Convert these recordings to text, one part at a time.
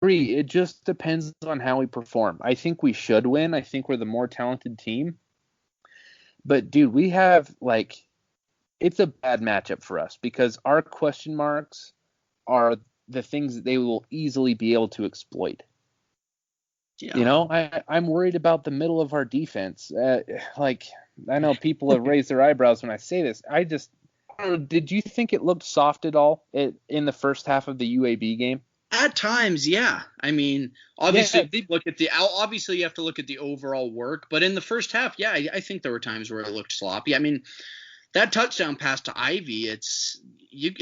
agree. It just depends on how we perform. I think we should win. I think we're the more talented team. But dude, we have like it's a bad matchup for us because our question marks are the things that they will easily be able to exploit. Yeah. I'm worried about the middle of our defense. Like, I know people have raised their eyebrows when I say this. I don't know, did you think it looked soft at all in the first half of the UAB game? At times, yeah. I mean, Yeah, obviously, obviously you have to look at the overall work, but in the first half, yeah, I think there were times where it looked sloppy. I mean, that touchdown pass to Ivy, it's you.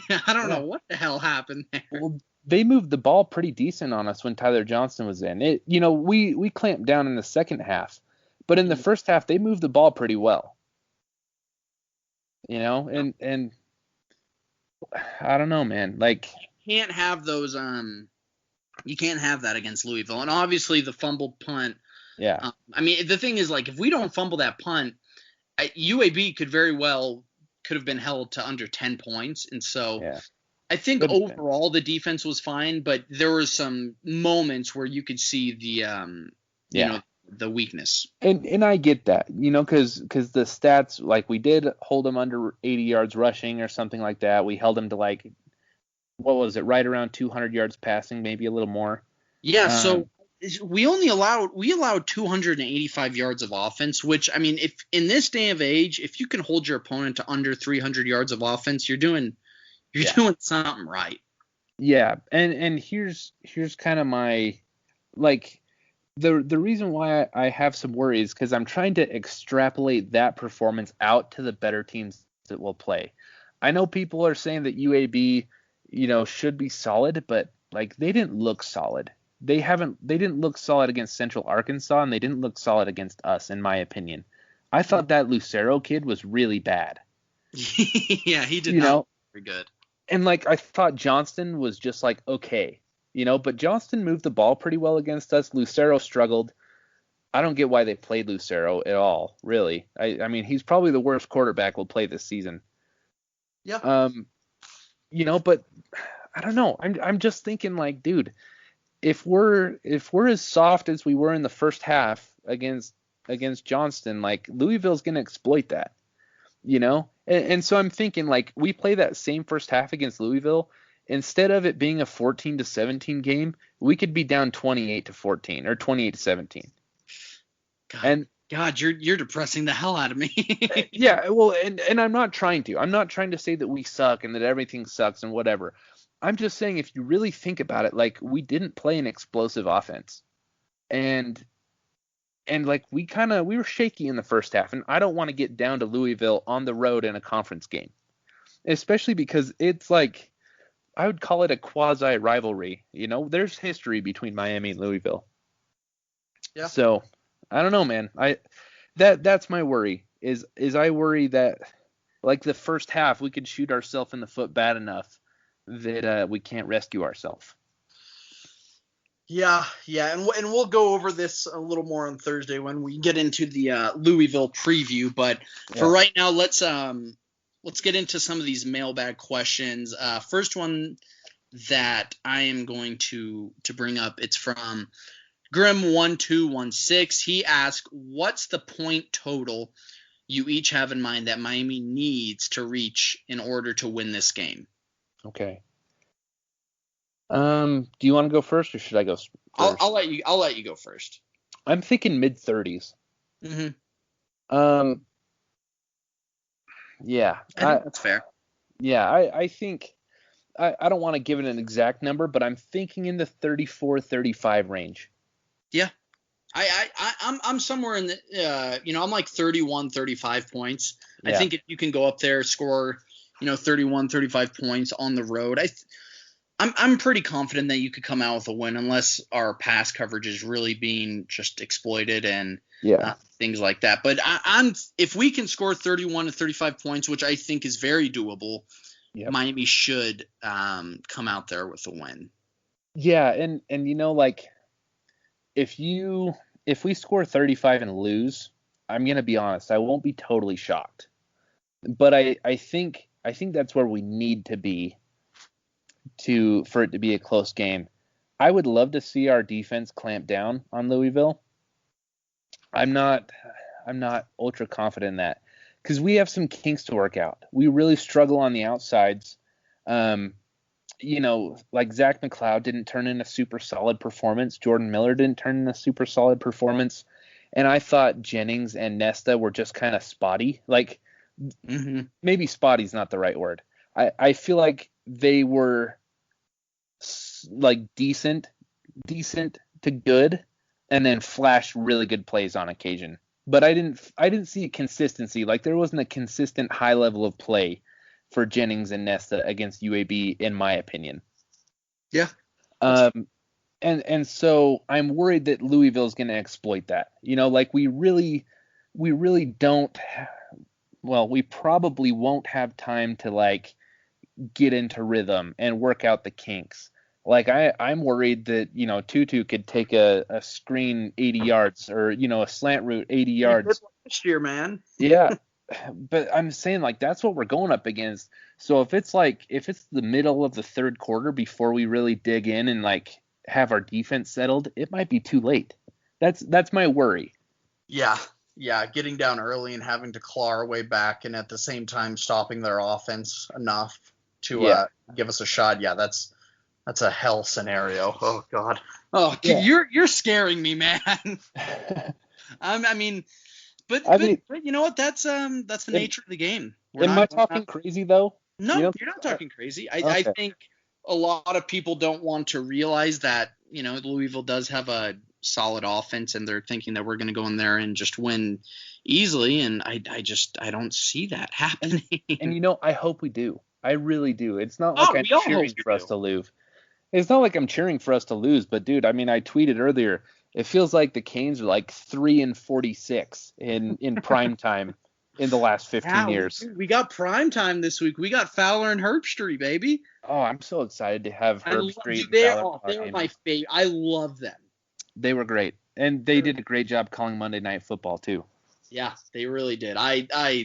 I don't yeah. know what the hell happened there. Well, they moved the ball pretty decent on us when Tyler Johnson was in. We clamped down in the second half, but in the first half they moved the ball pretty well. And I don't know, man. Like, Can't have those. You can't have that against Louisville, and obviously the fumbled punt. yeah, I mean, the thing is, like, if we don't fumble that punt, UAB could have been held to under 10 points, and so. yeah, I think could have been. overall the defense was fine, but there were some moments where you could see Yeah. the weakness. And I get that, because the stats, like, we did hold them under 80 yards rushing or something like that. We held them to, like, what was it, right around 200 yards passing, maybe a little more. Yeah, so we allowed 285 yards of offense, which, I mean, if in this day of age, if you can hold your opponent to under 300 yards of offense, you're doing something right. Yeah, and here's kind of my, like, the reason why I have some worries because I'm trying to extrapolate that performance out to the better teams that will play. I know people are saying that UAB, should be solid, but like they didn't look solid. They didn't look solid against Central Arkansas, and they didn't look solid against us, in my opinion. I thought that Lucero kid was really bad. Yeah, he did You not look know, very good. and like I thought Johnston was just like okay, but Johnston moved the ball pretty well against us. Lucero struggled. I don't get why they played Lucero at all, really. I mean, he's probably the worst quarterback we'll play this season. Yeah. But I don't know. I'm just thinking like, dude, if we're as soft as we were in the first half against Johnston, like Louisville's gonna exploit that, And so I'm thinking like we play that same first half against Louisville. Instead of it being a 14-17 game, we could be down 28-14 or 28-17. God, you're depressing the hell out of me. Yeah, well, and I'm not trying to. I'm not trying to say that we suck and that everything sucks and whatever. I'm just saying if you really think about it, like we didn't play an explosive offense. And like we were shaky in the first half, and I don't want to get down to Louisville on the road in a conference game. Especially because it's like I would call it a quasi rivalry. There's history between Miami and Louisville. Yeah. So I don't know, man. That's my worry. Is I worry that like the first half we could shoot ourselves in the foot bad enough that we can't rescue ourselves. Yeah, and we'll go over this a little more on Thursday when we get into the Louisville preview. But for right now, let's get into some of these mailbag questions. First one that I am going to bring up, it's from Grim1216. He asked, "What's the point total you each have in mind that Miami needs to reach in order to win this game?" Okay. Do you want to go first, or should I go first? I'll let you go first. I'm thinking mid-30s. Mm-hmm. Yeah. I think that's fair. Yeah, I think I don't want to give it an exact number, but I'm thinking in the 34-35 range. Yeah. I'm somewhere in the I'm like 31, 35 points. Yeah. I think if you can go up there, score 31, 35 points on the road, I'm pretty confident that you could come out with a win unless our pass coverage is really being just exploited and things like that. But if we can score 31 to 35 points, which I think is very doable, Miami should come out there with a win. Yeah, and like if we score 35 and lose, I'm gonna be honest, I won't be totally shocked. But I think that's where we need to be for it to be a close game. I would love to see our defense clamp down on Louisville. I'm not ultra confident in that because we have some kinks to work out. We really struggle on the outsides. Like Zach McLeod didn't turn in a super solid performance. Jordan Miller didn't turn in a super solid performance. And I thought Jennings and Nesta were just kind of spotty. Like, maybe spotty's not the right word. I feel like they were like decent to good, and then flashed really good plays on occasion. But I didn't see a consistency. Like, there wasn't a consistent high level of play for Jennings and Nesta against UAB, in my opinion. Yeah. And so I'm worried that Louisville's going to exploit that. Like we really don't. We probably won't have time to like get into rhythm and work out the kinks. Like I'm worried that Tutu could take a screen 80 yards or a slant route 80 yards last year, man. Yeah. But I'm saying, like, that's what we're going up against. So if it's the middle of the third quarter before we really dig in and like have our defense settled, it might be too late. That's my worry. Yeah, getting down early and having to claw our way back, and at the same time stopping their offense enough to give us a shot. Yeah, that's a hell scenario. Oh God. Oh, yeah. You're scaring me, man. But you know what? That's the nature of the game. Am I talking crazy though? No, you're not talking crazy. I think a lot of people don't want to realize that Louisville does have a solid offense, and they're thinking that we're going to go in there and just win easily, and I don't see that happening. And I hope we do. I really do. It's not like I'm cheering for us to lose. It's not like I'm cheering for us to lose, but dude, I mean, I tweeted earlier. It feels like the Canes are like 3-46 in prime time in the last 15 years. We got prime time this week. We got Fowler and Herbstreit, baby. Oh, I'm so excited to have Herbstreit. They were my favorite. I love them. They were great, and they did a great job calling Monday Night Football too. Yeah, they really did.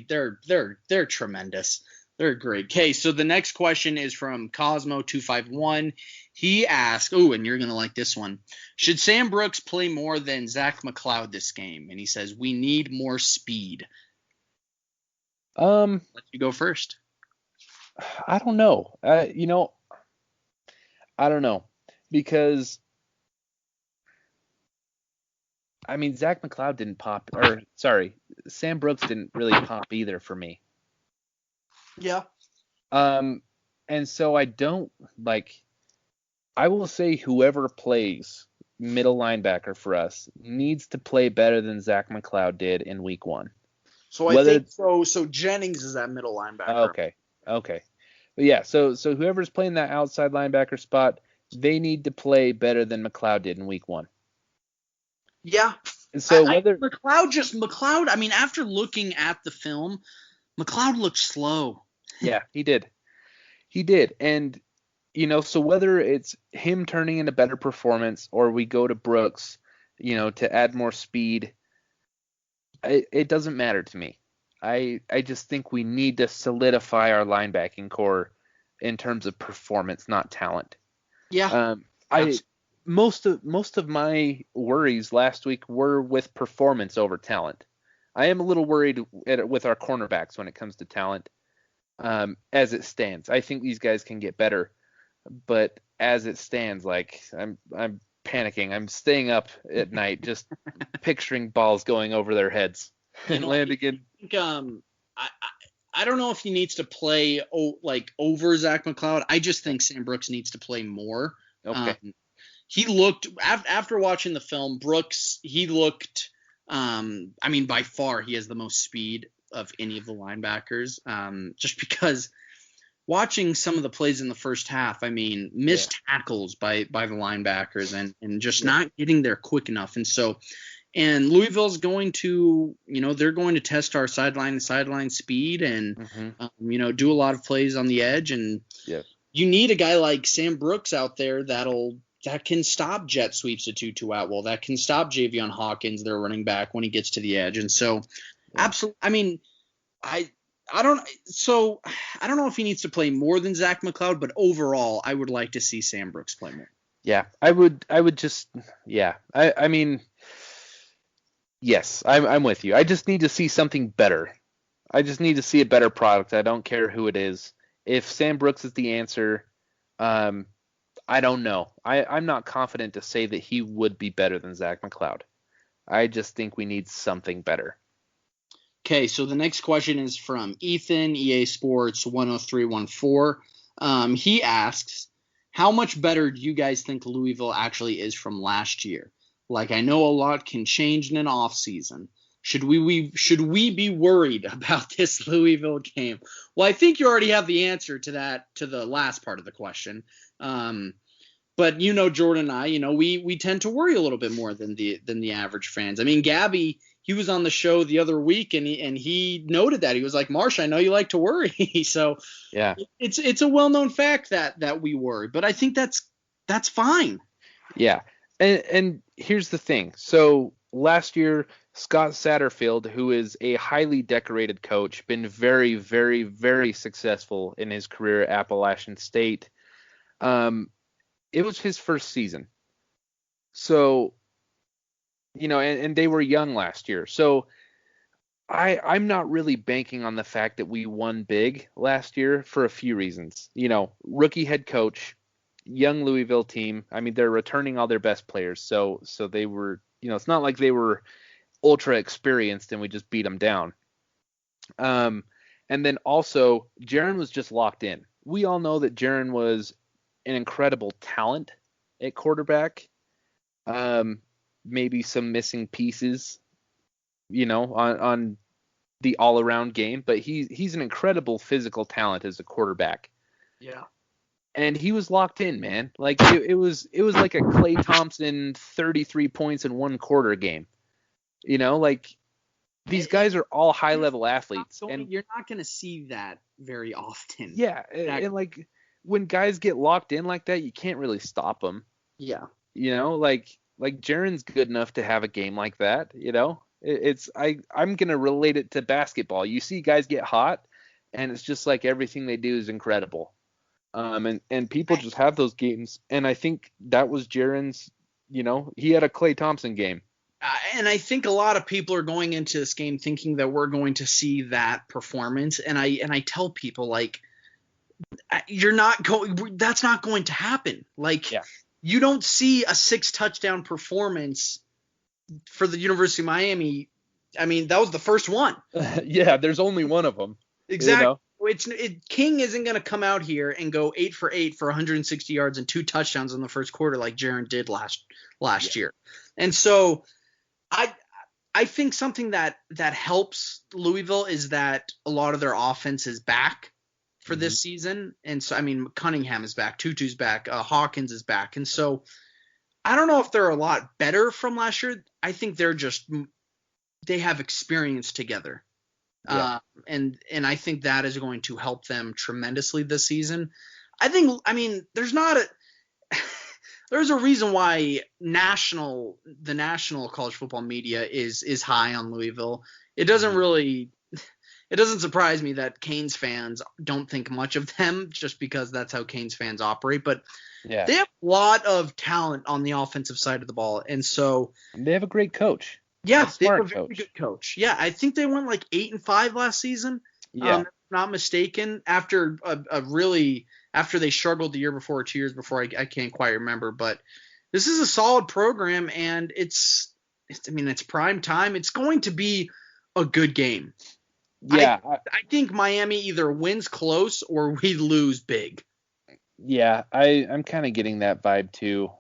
They're tremendous. They're great. Okay, so the next question is from Cosmo251. He asked, and you're going to like this one. Should Sam Brooks play more than Zach McLeod this game? And he says, we need more speed. Let you go first. I don't know. I don't know. Because, I mean, Zach McLeod didn't pop. Sam Brooks didn't really pop either for me. Yeah. And so I don't like. I will say whoever plays middle linebacker for us needs to play better than Zach McLeod did in week 1. So I think so Jennings is that middle linebacker. Okay. But yeah, so whoever's playing that outside linebacker spot, they need to play better than McLeod did in week 1. Yeah. And so McLeod, I mean, after looking at the film, McLeod looked slow. Yeah, he did. And so whether it's him turning in a better performance or we go to Brooks, to add more speed, it doesn't matter to me. I just think we need to solidify our linebacking core in terms of performance, not talent. Yeah. Most of my worries last week were with performance over talent. I am a little worried with our cornerbacks when it comes to talent. As it stands, I think these guys can get better. But as it stands, like I'm panicking. I'm staying up at night just picturing balls going over their heads and landing in. I don't know if he needs to play over Zach McLeod. I just think Sam Brooks needs to play more. Okay. He looked after watching the film. Brooks, he looked. I mean, by far, he has the most speed of any of the linebackers. Just because. Watching some of the plays in the first half, I mean, missed tackles by the linebackers and just not getting there quick enough. And Louisville's going to, they're going to test our sideline speed and, do a lot of plays on the edge. And you need a guy like Sam Brooks out there that can stop jet sweeps to Tutu Atwell, that can stop Javion Hawkins, their running back, when he gets to the edge. And so, absolutely, I mean, I don't know if he needs to play more than Zach McLeod, but overall, I would like to see Sam Brooks play more. Yeah, I would just, yeah. I mean, yes, I'm with you. I just need to see something better. I just need to see a better product. I don't care who it is. If Sam Brooks is the answer, um, I don't know. I'm not confident to say that he would be better than Zach McLeod. I just think we need something better. Okay, so the next question is from Ethan, EA Sports 10314. He asks, how much better do you guys think Louisville actually is from last year? Like, I know a lot can change in an off season. Should we be worried about this Louisville game? Well, I think you already have the answer to that, to the last part of the question. But Jordan and I, we tend to worry a little bit more than the average fans. I mean, Gabby, he was on the show the other week and he noted that. He was like, Marsh, I know you like to worry. So Yeah, it's a well-known fact that we worry, but I think that's fine. yeah. And here's the thing. So last year, Scott Satterfield, who is a highly decorated coach, been very, very, very successful in his career at Appalachian State. It was his first season. So, and they were young last year. So I'm not really banking on the fact that we won big last year for a few reasons. Rookie head coach, young Louisville team. I mean, they're returning all their best players. So they were, it's not like they were ultra experienced and we just beat them down. And then also Jaron was just locked in. We all know that Jaron was an incredible talent at quarterback. Maybe some missing pieces, on the all around game, but he's an incredible physical talent as a quarterback. Yeah. And he was locked in, man. Like it was like a Klay Thompson 33 points in one quarter game. Like these guys are all high level athletes, and you're not going to see that very often. Yeah, and like when guys get locked in like that, you can't really stop them. Yeah. Like Jaron's good enough to have a game like that. I'm gonna relate it to basketball. You see guys get hot, and it's just like everything they do is incredible. And people just have those games, and I think that was Jaron's. He had a Klay Thompson game. And I think a lot of people are going into this game thinking that we're going to see that performance. And I tell people, like, that's not going to happen. Like, yeah. You don't see a 6 touchdown performance for the University of Miami. I mean, that was the first one. Yeah, there's only one of them. Exactly. King isn't going to come out here and go 8 for 8 for 160 yards and 2 touchdowns in the first quarter like Jaron did last year. And so I think something that helps Louisville is that a lot of their offense is back for this season. And so, I mean, Cunningham is back, Tutu's back, Hawkins is back. And so I don't know if they're a lot better from last year. I think they have experience together. Yeah. And I think that is going to help them tremendously this season. There's a reason why the national college football media is high on Louisville. It doesn't surprise me that Canes fans don't think much of them just because that's how Canes fans operate. But yeah, they have a lot of talent on the offensive side of the ball. And so they have a great coach. Yeah, they have a very good coach. Yeah, I think they went like 8-5 last season. Yeah. If I'm not mistaken, after after they struggled the year before or 2 years before, I can't quite remember. But this is a solid program, and it's prime time. It's going to be a good game. Yeah, I think Miami either wins close or we lose big. Yeah, I'm kind of getting that vibe too.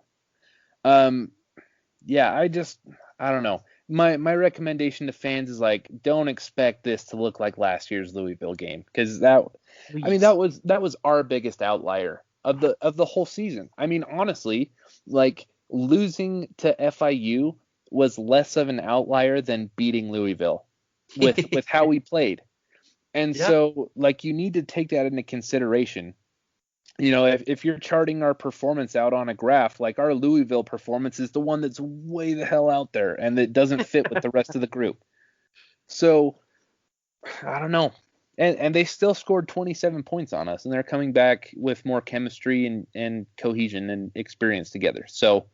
Yeah, I don't know. My recommendation to fans is like, don't expect this to look like last year's Louisville game, because that was our biggest outlier of the whole season. I mean, honestly, like losing to FIU was less of an outlier than beating Louisville with how we played. And so like you need to take that into consideration. If you're charting our performance out on a graph, like our Louisville performance is the one that's way the hell out there and that doesn't fit with the rest of the group. So I don't know. And they still scored 27 points on us, and they're coming back with more chemistry and cohesion and experience together. So